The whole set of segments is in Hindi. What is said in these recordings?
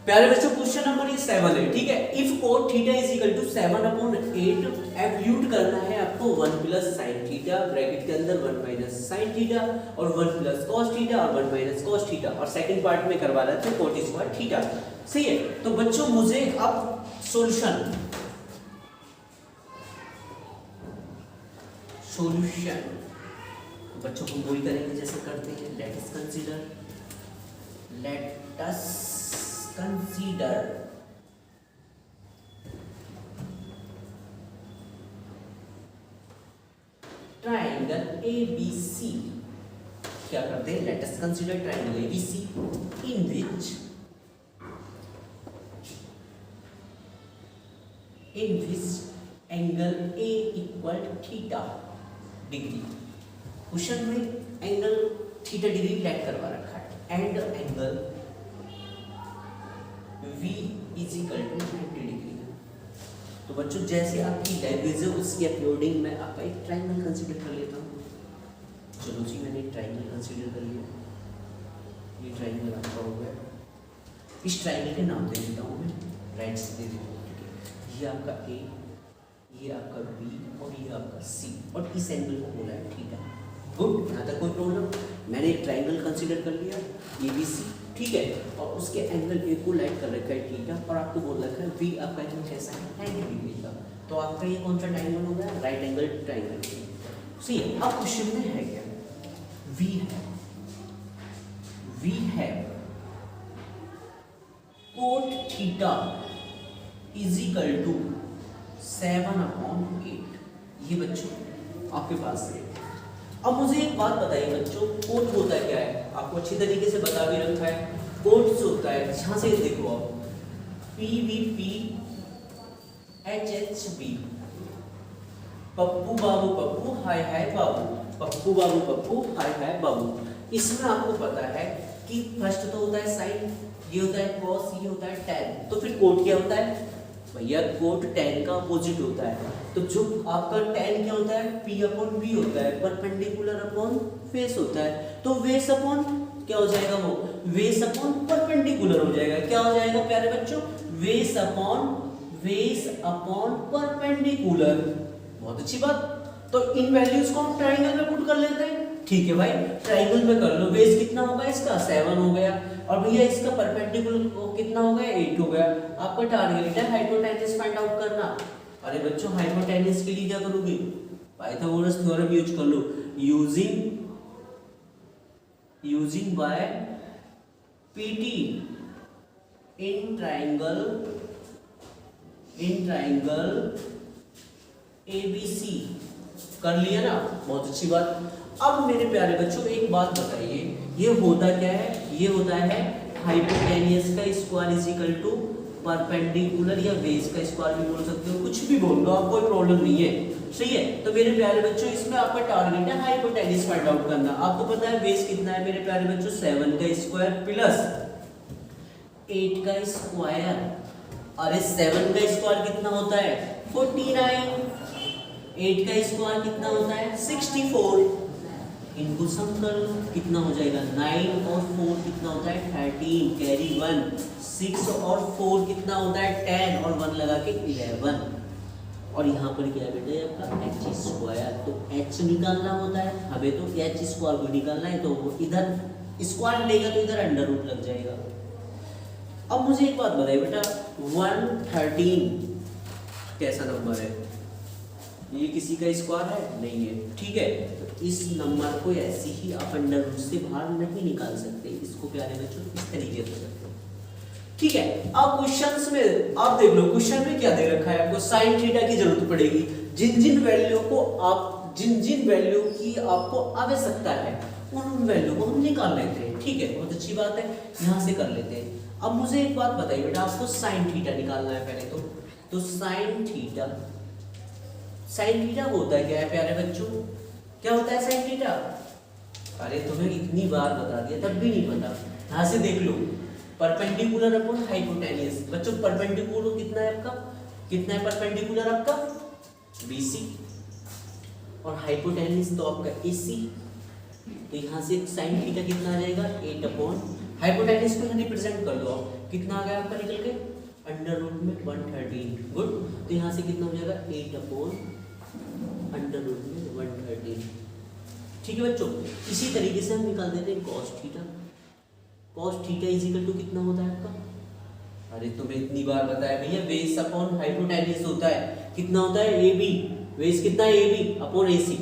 प्यारे बच्चों क्वेश्चन नंबर 7 है, ठीक है। If cot theta is equal to 7/8 एब्यूट करना है आपको 1 प्लस साइन थीटा ब्रैकेट के अंदर 1 माइनस साइन थीटा और 1 प्लस cos थीटा और 1 माइनस cos थीटा और सेकंड पार्ट में करवा रहे थे cot स्क्वायर थीटा। सही है, तो बच्चों मुझे अब सॉल्यूशन बच्चों को वही करेंगे जैसे करते हैं। Let us consider triangle ABC। क्या करते हैं, let us consider triangle ABC in which angle A equal theta degree. Question में एंगल थीटा डिग्री लेट करवा रखा है and angle V is equal to 90 degree. तो बच्चों जैसे आपकी लैंग्वेज है उसके अकॉर्डिंग मैं आपका एक ट्राइंगल कंसीडर कर लेता हूँ। चलो जी, मैंने एक ट्राइंगल कंसीडर कर लिया। ये ट्राइंगल आपका हो गया। इस ट्राइंगल के नाम दे देता हूँ मैं, राइट से दे देता हूँ, ठीक है। ये आपका A, ये आपका B और ये आपका C और इस एंगल को बोला है थीटा। गुड, यहाँ तक कोई प्रॉब्लम। मैंने एक ट्राइंगल कंसीडर कर लिया ABC, ठीक है, और उसके एंगल A को लाइट कर रखा है थीटा और आपको बोल रखा है V आपका एंगल कैसा है 90 डिग्री का। तो आपका ये कौन सा ट्राइंगल हो गया, राइट एंगल ट्राइंगल। सही है। अब क्वेश्चन में है क्या, वी है cot theta is equal to 7/8। ये बच्चों आपके पास है। अब मुझे एक बात बताइए बच्चों, कोट होता क्या है, आपको अच्छी तरीके से बता भी रखा है। कोट से होता है, यहां से देखो आप, PVP HHB, पप्पू बाबू पप्पू हाय हाय बाबू, पप्पू बाबू पप्पू हाय हाय बाबू। इसमें आपको पता है कि फर्स्ट तो होता है साइन, ये होता है कॉस, ये होता है टैन। तो फिर कोट क्या होता है भैया, कोट टैन का अपोजिट होता है। तो जो आपका टैन क्या होता है, P/V होता है, परपेंडिकुलर अपॉन फेस होता है। तो वेस अपॉन क्या हो जाएगा, वो वेस अपॉन परपेंडिकुलर हो जाएगा। क्या हो जाएगा प्यारे बच्चों, वेस अपॉन परपेंडिकुलर। बहुत अच्छी बात। तो इन वैल्यूज को हम ट्राइंगल में पुट कर लेते हैं, ठीक है भाई। ट्राइंगल में कर लो, वेस कितना होगा इसका 7 हो गया और भैया इसका परपेंडिकुलर कितना हो गया 8 हो गया। आपका टारगेट है हाइपोटेन्यूज फाइंड आउट करना। अरे बच्चों हाइपोटेन्यूज के लिए क्या करोगे, पाइथागोरस थ्योरम यूज कर लो। Using by PT in triangle ABC कर लिया ना, बहुत अच्छी बात। अब मेरे प्यारे बच्चों एक बात बताइए, ये होता क्या है, ये होता है हाइपोटेन्यूज का square is equal to perpendicular या बेस का स्क्वायर भी बोल सकते हो, कुछ भी बोल लो आप, कोई प्रॉब्लम नहीं है। सही है। तो मेरे प्यारे बच्चों इसमें आपका टारगेट है हाइपोटेन्यूज फाइंड आउट करना। आपको पता है बेस कितना है मेरे प्यारे बच्चों, 7 का स्क्वायर प्लस 8 का स्क्वायर। अरे 7 का स्क्वायर कितना होता है 49, 8 का स्क्वायर कितना होता है 64। इनको सम कर लो, कितना हो जाएगा 9 और 4 कितना होता है 13, कैरी 1, 6 और 4 कितना होता है 10 और 1 लगा के 11। और यहाँ पर क्या है बेटा आपका h स्क्वायर। तो h निकालना होता है हमें, तो h स्क्वायर को निकालना है, तो वो इधर स्क्वायर लेगा तो इधर अंडर रूट लग जाएगा। अब मुझे एक बात बताइए बेटा, 113 कैसा नंबर है, ये किसी का स्क्वायर है नहीं है, ठीक है। तो इस नंबर को ऐसे ही आप अंडर रूट से बाहर नहीं निकाल सकते, इसको प्यारे बच्चों इस तरीके से करते हैं, ठीक है। अब क्वेश्चंस में आप देख लो, क्वेश्चन में क्या दे रखा है आपको, साइन थीटा की जरूरत पड़ेगी। जिन जिन वैल्यू की आपको आवश्यकता है उन वैल्यू को हम निकाल लेते हैं, ठीक है। बहुत अच्छी बात है, यहाँ से कर लेते हैं। अब मुझे एक बात बताइए बेटा, आपको साइन थीटा निकालना है पहले तो साइन थीटा होता है क्या है प्यारे बच्चों, क्या होता है साइन थीटा। अरे तुम्हें इतनी बार बता दिया तब भी नहीं पता। यहाँ से देख लो, परपेंडिकुलर अपॉन हाइपोटेन्यूज। बच्चों परपेंडिकुलर कितना है आपका, कितना है परपेंडिकुलर आपका BC और हाइपोटेन्यूज तो आपका AC। तो यहाँ से साइन थीटा कितना आ जाएगा 8 अपॉन हाइपोटेन्यूज को यहाँ रिप्रेजेंट कर दो आप, कितना आ गया आपका निकल के अंडर रूट में 113। गुड। तो यहाँ से कितना हो जाएगा 8 अपॉन अंडर रूट में 113। ठीक है बच्चों, इसी तरीके से हम निकाल देते हैं cos theta. cos theta is equal to कितना होता है आपका, अरे तुम्हें इतनी बार बताया भैया, बेस अपॉन हाइपोटेन्यूज होता है। कितना होता है ए बी, बेस कितना है ए बी अपॉन ए सी।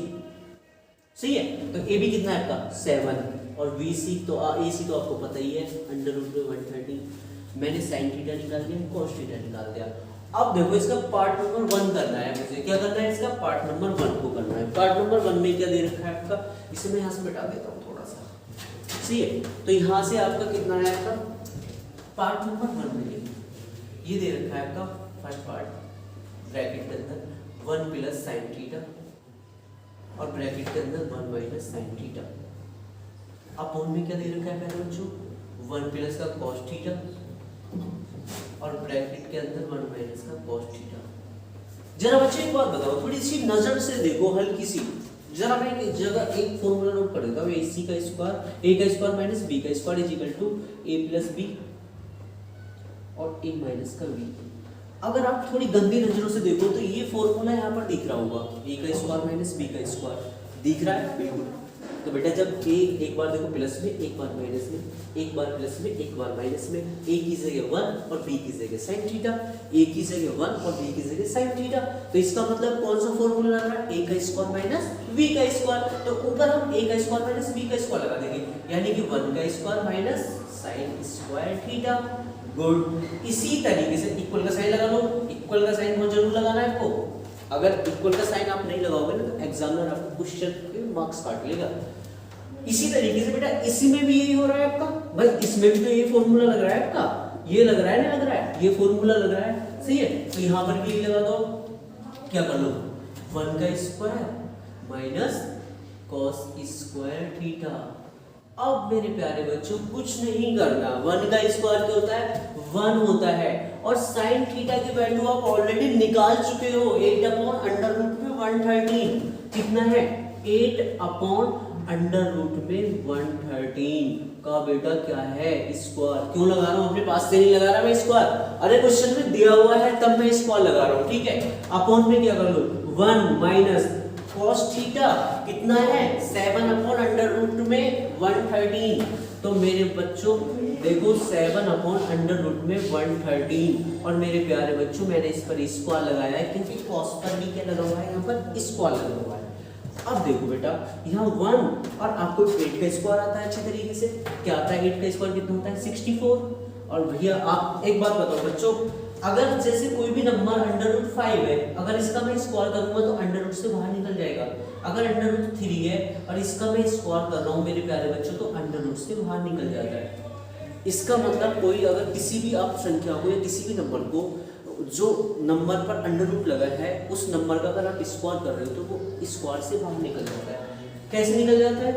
सही है, तो ए बी कितना है आपका 7 और बी सी तो ए सी तो आपको पता ही है अंडर रूट में 113। मैंने साइन थीटा निकाल दिया, cos थीटा निकाल दिया। अब देखो इसका पार्ट नंबर 1 करना है मुझे। क्या करना है, इसका पार्ट नंबर 1 को करना है। पार्ट नंबर 1 में क्या दे रखा है आपका, इसे मैं यहाँ से मिटा देता हूँ थोड़ा सा। सही है, तो यहाँ से आपका कितना है आपका पार्ट नंबर 1 में ये दे रखा है आपका फर्स्ट पार्ट ब्रैकेट के अंदर 1 प्लस साइन थीटा और ब्रैकेट के अंदर 1 माइनस साइन थीटा। अपॉन में क्या दे रखा है पहले बच्चों 1 प्लस का cos थीटा और ब्रैकेट के अंदर 1 माइनस का cos थीटा। जरा बच्चे एक बात बताओ, थोड़ी सी नजर से देखो हल्की सी। जरा मैं एक जगह एक फॉर्मूला नोट कर देता हूँ, ac का स्क्वायर a का स्क्वायर माइनस b का square is equal to a plus b और a माइनस का b। अगर आप थोड़ी गंदी नजरों से देखो तो ये फॉर्मूला यहाँ पर दिख रहा होगा, a का स्क्वायर माइनस b का स्क्वायर दिख रहा है बिल्कुल। तो बेटा जब a एक बार देखो प्लस में, एक बार माइनस में, एक बार प्लस में, एक बार माइनस में, a की जगह 1 और b की जगह sin थीटा, a की जगह 1 और b की जगह sin थीटा। तो इसका मतलब कौन सा फॉर्मूला लग रहा है, a का स्क्वायर माइनस b का स्क्वायर। तो ऊपर हम a का स्क्वायर माइनस b का स्क्वायर लगा देंगे, यानी कि 1 का square minus sin square theta. Good. इसी तरीके से इक्वल का साइन लगा लो, इक्वल का साइन बहुत जरूर लगाना है आपको। अगर इक्वल का साइन आप नहीं लगाओगे ना तो एग्जामिनर आपको क्वेश्चन के मार्क्स काट लेगा। इसी तरीके से बेटा इसी में भी यही हो रहा है आपका, भाई इसमें भी तो ये फॉर्मूला लग रहा है आपका, ये लग रहा है ना, लग रहा है ये फॉर्मूला लग रहा है। सही है, तो यहाँ पर भी यही लगा दो। क्या कर लो 1 का square minus cos square theta. अब मेरे प्यारे बच्चों कुछ नहीं करना, 1 का स्क्वायर क्या होता है 1 होता है और sin थीटा की वैल्यू आप ऑलरेडी निकाल चुके हो 8 अपॉन अंडर रूट में 113। कितना है 8 अपॉन अंडर रूट में 113 का बेटा क्या है स्क्वायर। क्यों लगा रहा हूँ, अपने पास से नहीं लगा रहा मैं स्क्वायर, अरे क्वेश्चन में दिया हुआ है तब मैं स्क्वायर लगा रहा हूँ। ठीक है, अपॉन में क्या कर लो 1 माइनस cos थीटा कितना है 7 अपॉन अंडर रूट में 113। तो मेरे बच्चों देखो 7 अपॉन अंडर रूट में 113 और मेरे प्यारे बच्चों मैंने इस पर स्क्वायर लगाया है क्योंकि cos पर भी क्या लगा हुआ है, यहाँ पर स्क्वायर लगा हुआ है। अब देखो बेटा यहाँ 1 और आपको 8 का स्क्वायर आता है अच्छे तरीके से। क्या आता है 8 का स्क्वायर कितना होता है 64। और भैया आप एक बात बताओ बच्चों, अगर जैसे कोई भी नंबर अंडर रूट 5 है, अगर इसका मैं स्क्वायर करूंगा तो अंडर रूट से बाहर निकल जाएगा। अगर अंडर रूट 3 है और इसका मैं स्क्वायर कर रहा हूँ मेरे प्यारे बच्चों तो अंडर रूट से बाहर निकल जाता है। इसका मतलब कोई अगर किसी भी आप संख्या को या किसी भी नंबर को जो नंबर पर अंडर रूट लगा है उस नंबर का अगर आप स्क्वायर कर रहे हो तो वो स्क्वायर से बाहर निकल जाता है। कैसे निकल जाता है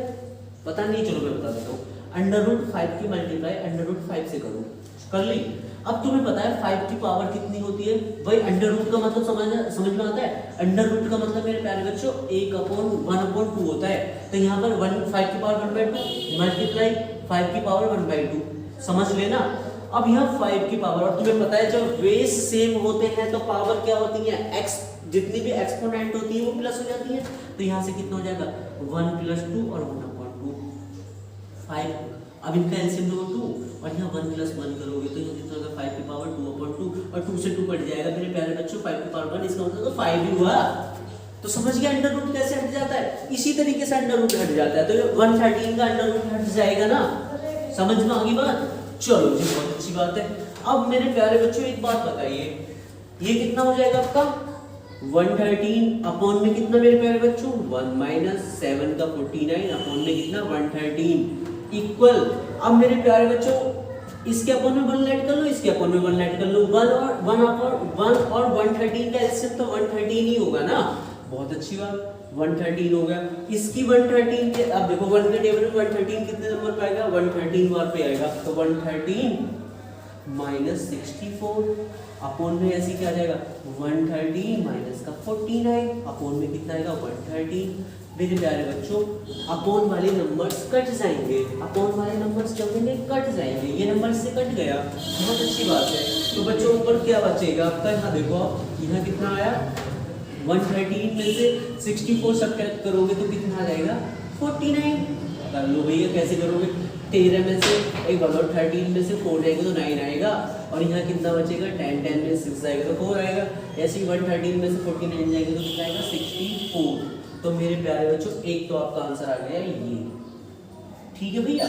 पता नहीं, चलो मैं बता देता हूँ। अंडर रूट 5 की मल्टीप्लाई अंडर रूट 5 से करो, कर ली। अब तुम्हें पता है 5 की पावर कितनी होती है भाई, अंडर रूट का मतलब समझ में आता है। अंडर रूट का मतलब मेरे प्यारे बच्चों 1/1/2 होता है। तो यहाँ पर 5 की पावर 1/2 मल्टीप्लाई 5 की पावर 1/2 समझ लेना। अब यहाँ 5 की पावर, और तुम्हें पता है जब बेस सेम होते हैं तो पावर क्या होती है x, जितनी भी एक्सपोनेंट होती है वो प्लस हो जाती है। तो यहाँ से कितना हो जाएगा 1 + 2 और 1/2 5। अब इनका एलसीएम लो 2 और यहाँ 1 + 1 करोगे तो यहाँ कितना होगा 5 की पावर 2/2 और 2 से 2 कट जाएगा मेरे प्यारे बच्चों 5 की पावर 1, इसका मतलब तो 5 ही हुआ। तो समझ गया अंडर रूट कैसे हट जाता है, इसी तरीके से अंडर रूट हट जाता है। तो 113 का अंडर रूट हट जाएगा ना, समझ में आ गई बात। चलो जी बहुत अच्छी बात है। अब मेरे प्यारे बच्चों एक बात बताइए, ये कितना हो जाएगा आपका 113 अपॉन में कितना मेरे प्यारे बच्चों 1 माइनस 7 का 49 अपॉन में कितना 113 इक्वल। अब मेरे प्यारे बच्चों इसके अपॉन में 1 ऐड कर लो, इसके अपॉन में 1 ऐड कर लो, 1 और 113 का एलसीएम तो 113 ही होगा ना। बहुत अच्छी बात 113 हो गया। इसकी 113 के अब देखो 1 के टेबल में 113 कितने नंबर पे आएगा 113 बार पे आएगा। तो 113 माइनस 64 अपॉन में ऐसे क्या आ जाएगा 113 माइनस का 49 अपॉन में कितना आएगा 113 मेरे प्यारे बच्चों अपॉन वाले नंबर्स कट जाएंगे, अपॉन वाले नंबर्स क्या होंगे, कट जाएंगे। ये नंबर से कट गया, बहुत अच्छी बात है। तो बच्चों ऊपर क्या बचेगा आपका, यहाँ देखो आप, यहाँ कितना आया 113 में से 64 सब्ट्रैक्ट करोगे तो कितना आ जाएगा 49। कर लो भैया, कैसे करोगे, 13 में से एक बताओ 13 में से 4 जाएगा तो 9 आएगा, और यहाँ कितना बचेगा 10 में 6 जाएगा तो 4 आएगा। ऐसे ही 113 में से 49 जाएगा तो कितना आएगा 64। तो मेरे प्यारे बच्चों एक तो आपका आंसर आ गया ये, ठीक है भैया,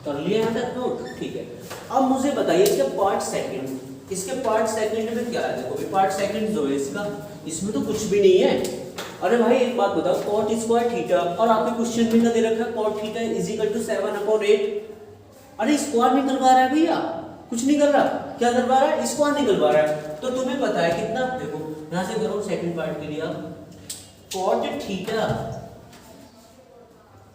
कर लिया यहाँ तक नोट, ठीक है। अब मुझे बताइए इसके पार्ट सेकंड, इसके पार्ट सेकंड में क्या है, देखो पार्ट सेकंड जो है इसका, इसमें तो कुछ भी नहीं है। अरे भाई एक बात बताओ, cot स्क्वायर थीटा, और आपके क्वेश्चन में क्या दे रखा है, cot theta is equal to 7/8। अरे स्क्वायर निकलवा रहा है भैया, कुछ नहीं कर रहा, क्या करवा रहा है, स्क्वायर निकलवा रहा है। तो तुम्हें पता है कितना, देखो यहाँ से करो सेकंड पार्ट के लिए आप, cot theta,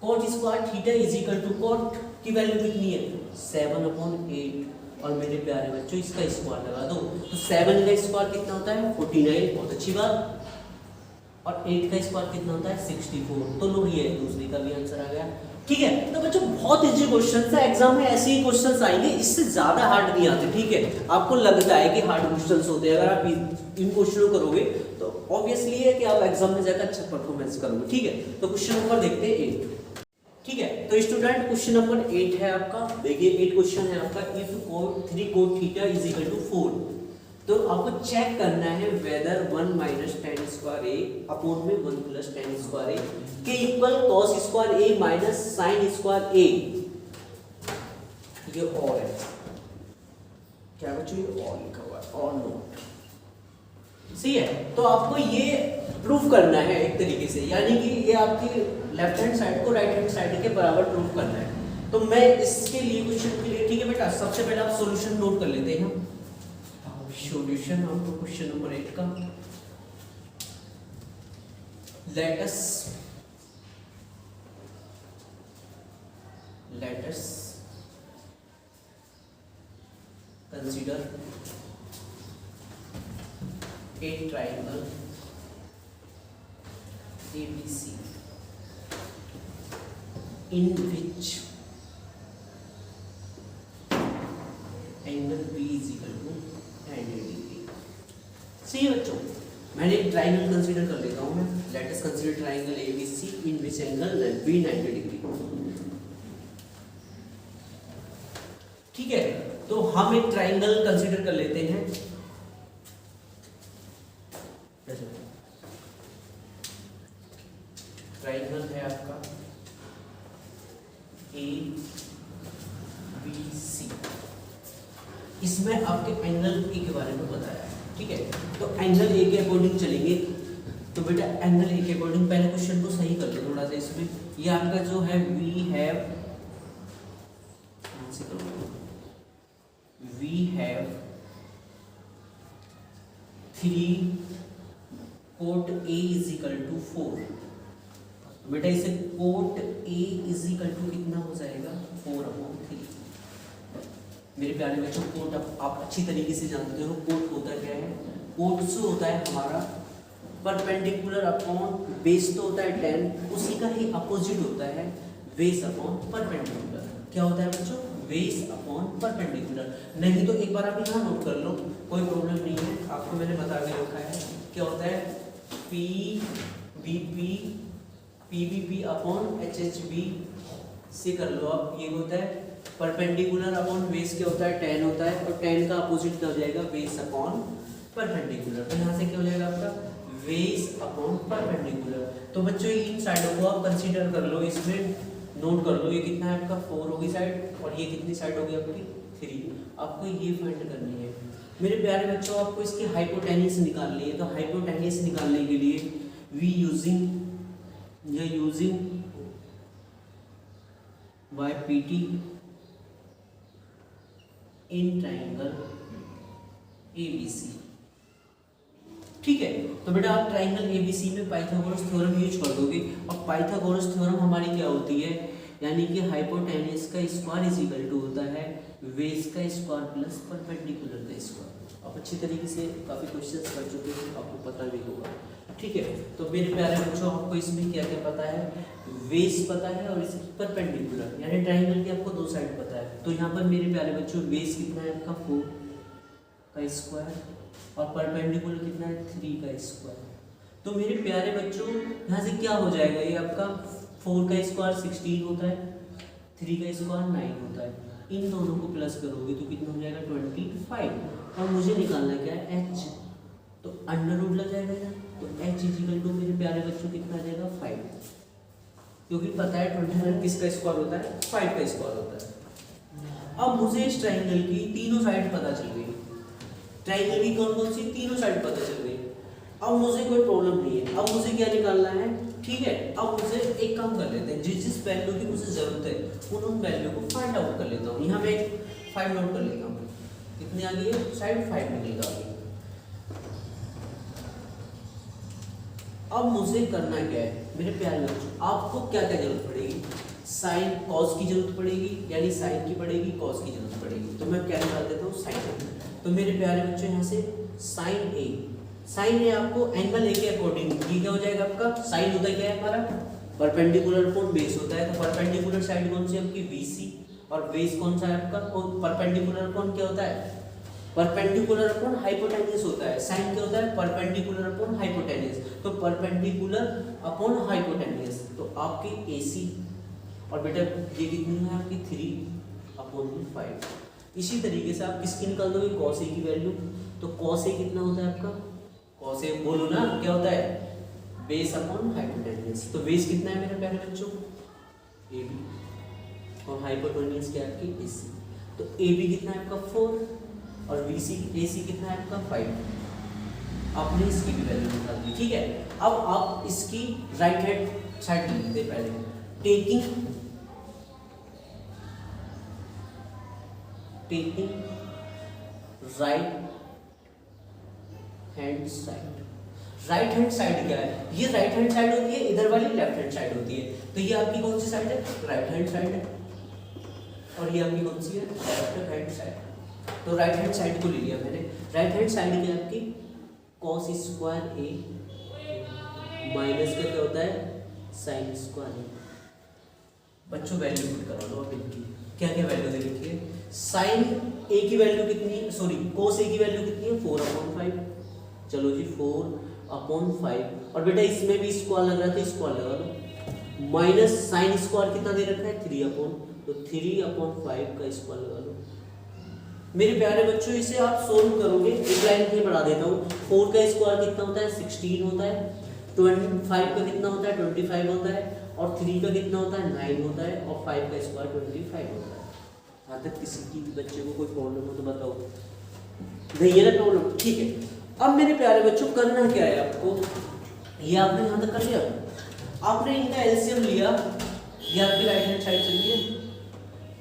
cot square theta is equal to cot की वैल्यू कितनी है 7/8, और मेरे प्यारे बच्चों इसका स्क्वायर लगा दो, तो 7 का स्क्वायर कितना होता है 49, बहुत अच्छी बात, और 8 का स्क्वायर कितना होता है 64। तो लो ये दूसरी का भी आंसर आ गया, ठीक है। तो बच्चों बहुत इजी क्वेश्चन है, एग्जाम में ऐसे ही क्वेश्चंस आएंगे, इससे ज्यादा हार्ड नहीं आते, ठीक है। आपको लगता है कि हार्ड क्वेश्चंस होते हैं, अगर आप इन क्वेश्चनों करोगे तो ऑब्वियसली है कि आप एग्जाम में जाकर अच्छा परफॉर्मेंस करोगे, ठीक है। तो क्वेश्चन नंबर देखते हैं 8, ठीक है। तो स्टूडेंट क्वेश्चन नंबर 8 है आपका, देखिए 8 क्वेश्चन है आपका, if cot 3 cot theta is equal to 4, तो आपको चेक करना है whether 1 minus tan square A upon में 1 प्लस tan स्क्वायर ए के equal cos square A minus sin square A, ये और है क्या बच्चों, ये और लिखा हुआ है, और नोट, सही है। तो आपको ये प्रूफ करना है एक तरीके से, यानी कि ये आपकी लेफ्ट हैंड साइड को राइट हैंड साइड के बराबर प्रूफ करना है। तो मैं इसके लिए क्वेश्चन के लिए, ठीक है बेटा, सबसे पहले आप सॉल्यूशन नोट कर लेते हैं। सॉल्यूशन आपको क्वेश्चन नंबर 8 का, let us consider a triangle ABC in which angle B is equal to 90 degree. सही है बच्चों, मैंने एक ट्राइंगल कंसीडर कर लेता हूं मैं, late us consider triangle ABC in which angle B 90 degree, ठीक है। तो हम एक ट्राइंगल कंसीडर कर लेते हैं, ट्राइंगल है आपका ABC, इसमें आपके एंगल ए के बारे में बताया है, ठीक है। तो एंगल ए के अकॉर्डिंग चलेंगे, तो बेटा एंगल ए के अकॉर्डिंग पहले क्वेश्चन को सही कर लो थोड़ा सा। इसमें ये आपका जो है we have 3 cot A is equal to 4, बेटा इसे cot A is equal to कितना हो जाएगा 4/3। मेरे प्यारे बच्चों कोट आप अच्छी तरीके से जानते हो, कोट होता क्या है, कोट से होता है हमारा परपेंडिकुलर अपॉन बेस, तो होता है 10, उसी का ही अपोजिट होता है बेस अपॉन परपेंडिकुलर। क्या होता है बच्चों, बेस अपॉन परपेंडिकुलर। नहीं तो एक बार आप यहाँ नोट कर लो, कोई प्रॉब्लम नहीं है, आपको मैंने बता के रखा है। क्या होता है PBP अपॉन HHB से कर लो आप, ये होता है परपेंडिकुलर अपॉन बेस, क्या होता है 10 होता है, और 10 का अपोजिट क्या हो जाएगा बेस अपॉन परपेंडिकुलर। तो यहाँ से क्या हो जाएगा आपका बेस अपॉन परपेंडिकुलर। तो बच्चों इन साइडों को आप कंसीडर कर लो, इसमें नोट कर लो, ये कितना है आपका 4 होगी साइड, और ये कितनी साइड होगी आपकी 3। आपको ये फाइंड करनी है मेरे प्यारे बच्चों, आपको इसकी हाइपोटेन्यूज निकालनी है। तो हाइपोटेन्यूज निकालने के लिए we using by PT in triangle ABC, ठीक है। तो बेटा आप ट्राइंगल ABC में पाइथागोरस थ्योरम यूज कर दोगे, और पाइथागोरस थ्योरम हमारी क्या होती है, यानी कि हाइपोटेन्यूज का स्क्वायर इज इक्वल टू होता है बेस का स्क्वायर प्लस परपेंडिकुलर का स्क्वायर। आप अच्छी तरीके से काफी क्वेश्चंस कर चुके हैं, आपको पता भी होगा, ठीक है। तो मेरे प्यारे बच्चों आपको इसमें क्या क्या पता है, बेस पता है और इसकी परपेंडिकुलर यानी ट्राइंगल की आपको दो साइड पता है। तो यहाँ पर मेरे प्यारे बच्चों बेस कितना है आपका 4 का स्क्वायर और परपेंडिकुलर कितना है 3 का स्क्वायर। तो मेरे प्यारे बच्चों यहाँ से क्या हो जाएगा, ये आपका 4 का स्क्वायर 16 होता है, 3 का स्क्वायर 9 होता है, इन दोनों को प्लस करोगे तो कितना हो जाएगा 25। और मुझे निकालना क्या है h, तो अंडर रूट लग जाएगा ना, तो h इक्वल टू मेरे प्यारे बच्चों कितना आ जाएगा 5, क्योंकि पता है 25 किसका स्क्वायर होता है 5 का स्क्वायर होता है। अब मुझे इस ट्राइंगल की तीनों साइड पता चल गई, ट्राइंगल की कौन कौन सी तीनों साइड पता चल गई। अब मुझे कोई प्रॉब्लम नहीं है, अब मुझे क्या निकालना है, ठीक है। अब मुझे एक काम कर लेते हैं, जिस जिस वैल्यू की मुझे जरूरत है उन वैल्यू को फाइंड आउट कर लेता हूँ। यहाँ मैं 5 नोट कर लेता हूँ, कितनी आ गई है साइड 5 निकल आ गई। अब मुझे करना क्या है मेरे प्यारे बच्चों, आपको क्या क्या जरूरत पड़ेगी, साइन कॉस की जरूरत पड़ेगी, यानी साइन की पड़ेगी कॉस की जरूरत पड़ेगी। तो मैं क्या निकाल देता हूँ साइन। तो मेरे प्यारे बच्चों यहाँ से साइन ए, साइन ए आपको एंगल ए के अकॉर्डिंग ये क्या हो जाएगा आपका, साइन होता है क्या है हमारा परपेंडिकुलर अपॉन बेस होता है। तो परपेंडिकुलर साइड कौन सी आपकी BC और बेस कौन सा है आपका, परपेंडिकुलर अपॉन क्या होता है परपेंडिकुलर अपॉन हाइपोटेन्यूज होता है। साइन क्या होता है परपेंडिकुलर अपॉन हाइपोटेन्यूज, तो परपेंडिकुलर अपॉन हाइपोटेन्यूज तो आपकी AC और बेटा ये कितनी है आपकी 3/5। इसी तरीके से आप किसकी निकाल दोगे cos A की वैल्यू, तो cos A कितना होता है आपका, cos A बोलो ना क्या होता है बेस अपॉन हाइपोटेन्यूज। तो बेस कितना है मेरे प्यारे बच्चों AB और हाइपोटेन्यूज क्या है आपकी AC। तो AB कितना है आपका 4 और AC कितना है आपका 5। आपने इसकी भी वैल्यू निकाल दी, ठीक है। अब आप इसकी राइट हैंड साइड ले लेते हैं पहले, taking right hand side. Right hand side क्या है, ये राइट हैंड साइड होती है, इधर वाली लेफ्ट हैंड साइड होती है। तो ये आपकी कौन सी साइड है राइट हैंड साइड है और ये आपकी कौन सी है लेफ्ट हैंड साइड। तो राइट हैंड साइड को ले लिया मैंने। राइट हैंड साइड क्या है आपकी cos स्क्वायर A माइनस का क्या होता है साइन स्क्वायर A। बच्चों वैल्यू पुट करा लो आप इनकी, क्या क्या वैल्यू दे रखी है, साइन A की वैल्यू कितनी है, सॉरी cos A की वैल्यू कितनी है 4/5। चलो जी 4/5 और बेटा इसमें भी स्क्वायर लग रहा था, स्क्वायर लगा दो, माइनस साइन स्क्वायर कितना दे रखा है 3/, तो 3/5 का स्क्वायर लगा लो। मेरे प्यारे बच्चों इसे आप सोल्व करोगे, एक लाइन में बढ़ा देता हूँ। 4 का स्क्वायर कितना होता है 16 होता है, 25 का कितना होता है 25 होता है और 3 का कितना होता है 9 होता है और 5 का स्क्वायर 25 होता है। यहाँ तक किसी की बच्चे को कोई प्रॉब्लम हो तो बताओ, नहीं है ना प्रॉब्लम, ठीक है। अब मेरे प्यारे बच्चों करना क्या है आपको, ये आपने यहाँ तक कर लिया, आपने इनका एलसीएम लिया, ये आपकी राइट हैंड साइड चली है,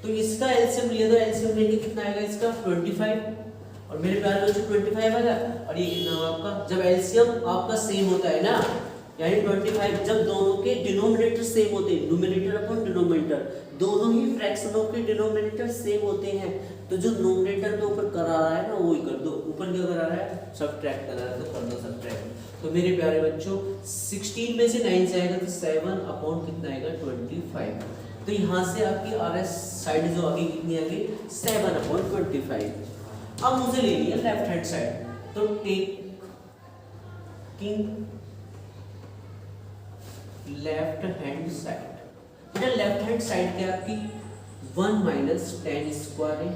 तो इसका एलसीएम लिया, तो एलसीएम लेके कितना आएगा इसका 25 और मेरे प्यारे बच्चों 25 आएगा और ये कितना होगा आपका, जब एलसीएम आपका सेम होता है ना यानी 25, जब दोनों के डिनोमिनेटर सेम होते हैं, न्यूमरेटर अपॉन डिनोमिनेटर, दोनों ही फ्रैक्शनों के डिनोमिनेटर सेम होते हैं, तो जो न्यूमरेटर के ऊपर करा रहा है ना वो ही कर दो, ऊपर क्या करा रहा है सबट्रैक्ट कर रहा है तो कर दो सबट्रैक्ट। तो मेरे प्यारे बच्चों 16 में से 9 से आएगा तो 7 कितना आएगा 25। तो यहाँ से आपकी RS साइड जो आगे कितनी आ गई 7/25। अब मुझे ले लिया लेफ्ट हैंड साइड, तो टेकिंग लेफ्ट हैंड साइड, बेटा लेफ्ट हैंड साइड क्या आपकी 1 माइनस tan स्क्वायर है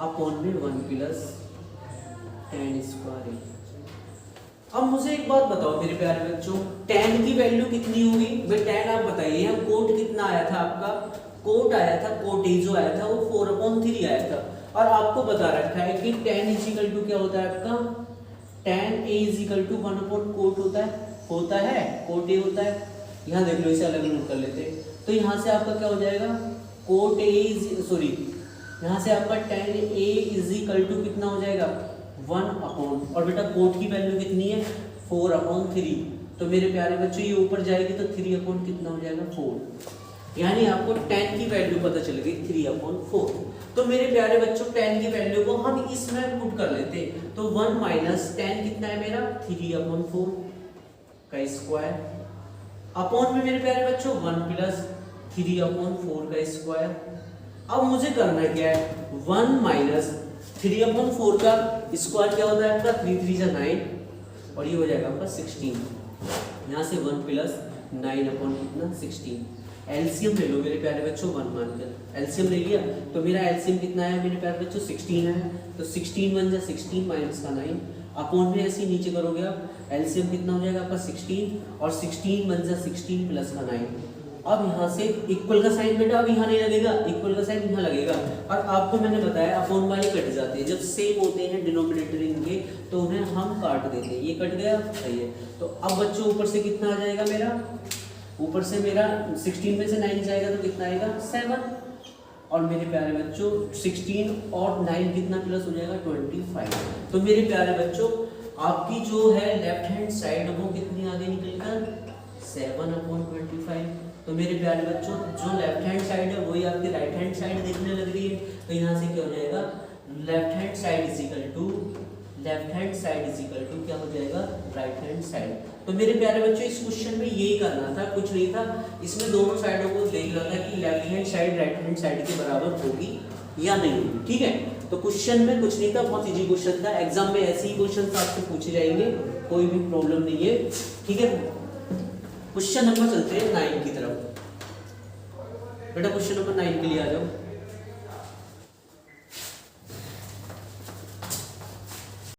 अपॉन में 1 प्लस tan स्क्वायर है। अब मुझे एक बात बताओ मेरे प्यारे बच्चों, tan की वैल्यू कितनी होगी भाई, tan आप बताइए, यहाँ कोट कितना आया था आपका, कोट आया था, कोट ए जो आया था वो 4/3 आया था और आपको बता रखा है कि tan इक्वल टू क्या होता है आपका, tan A इक्वल टू 1/कोट होता है कोट ए होता है। यहाँ देख लो इसे अलग नोट कर लेते हैं, तो यहाँ से आपका क्या हो जाएगा कोट ए सॉरी यहाँ से आपका tan A इक्वल टू कितना हो जाएगा 1/, और बेटा कोट की वैल्यू कितनी है 4/3, तो मेरे प्यारे बच्चों ये ऊपर जाएगी तो 3/ कितना हो जाएगा 4, यानी आपको tan की वैल्यू पता चल गई 3/4। तो मेरे प्यारे बच्चों tan की वैल्यू को हम इसमें पुट कर लेते हैं, तो 1 माइनस tan कितना है मेरा 3/4 का स्क्वायर अपॉन में मेरे प्यारे बच्चों 1 प्लस 3/4 का स्क्वायर। अब मुझे करना क्या है, 1 माइनस 3/4 का स्क्वायर क्या होता है आपका, 3 3 जा 9 और ये हो जाएगा आपका 16। यहाँ से 1 प्लस 9/16। एलसीएम ले लो मेरे प्यारे बच्चों 1 मानकर, एलसीएम ले लिया तो मेरा एलसीएम कितना है मेरे प्यारे बच्चों 16 है। तो 16 1 जा 16 माइनस का 9 अपॉन में ऐसे ही नीचे करोगे आप, एलसीएम कितना हो जाएगा आपका 16 और 16 1 जा 16 प्लस का 9। अब यहाँ से इक्वल का साइन बेटा अब यहाँ नहीं लगेगा, इक्वल का साइन यहाँ लगेगा। और आपको मैंने बताया अपॉन वाले कट जाते हैं, जब सेम होते हैं डिनोमिनेटर इनके तो उन्हें हम काट देते हैं। ये कट गया, सही है। तो अब बच्चों ऊपर से कितना आ जाएगा मेरा, ऊपर से मेरा 16 में से 9 जाएगा तो कितना आएगा 7 और मेरे प्यारे बच्चों 16 और 9 कितना प्लस हो जाएगा 25। तो मेरे प्यारे बच्चों आपकी जो है लेफ्ट हैंड साइड वो कितनी आगे निकलकर 7/25। तो मेरे प्यारे बच्चों जो लेफ्ट हैंड साइड है वही आपकी राइट हैंड साइड देखने लग रही है। तो यहाँ से क्या हो जाएगा, left hand side is equal to क्या हो जाएगा राइट हैंड साइड। तो मेरे प्यारे बच्चों इस क्वेश्चन में यही करना था, कुछ नहीं था इसमें। दोनों साइडों को देख रहा था कि left hand side right hand side के बराबर होगी या नहीं होगी, ठीक है। तो क्वेश्चन में कुछ नहीं था, बहुत इजी क्वेश्चन था। एग्जाम में ऐसे ही क्वेश्चन आपसे पूछे जाएंगे, कोई भी प्रॉब्लम नहीं है, ठीक है। क्वेश्चन नंबर चलते हैं 9 की तरफ। बेटा क्वेश्चन नंबर 9 के लिए आ जाओ।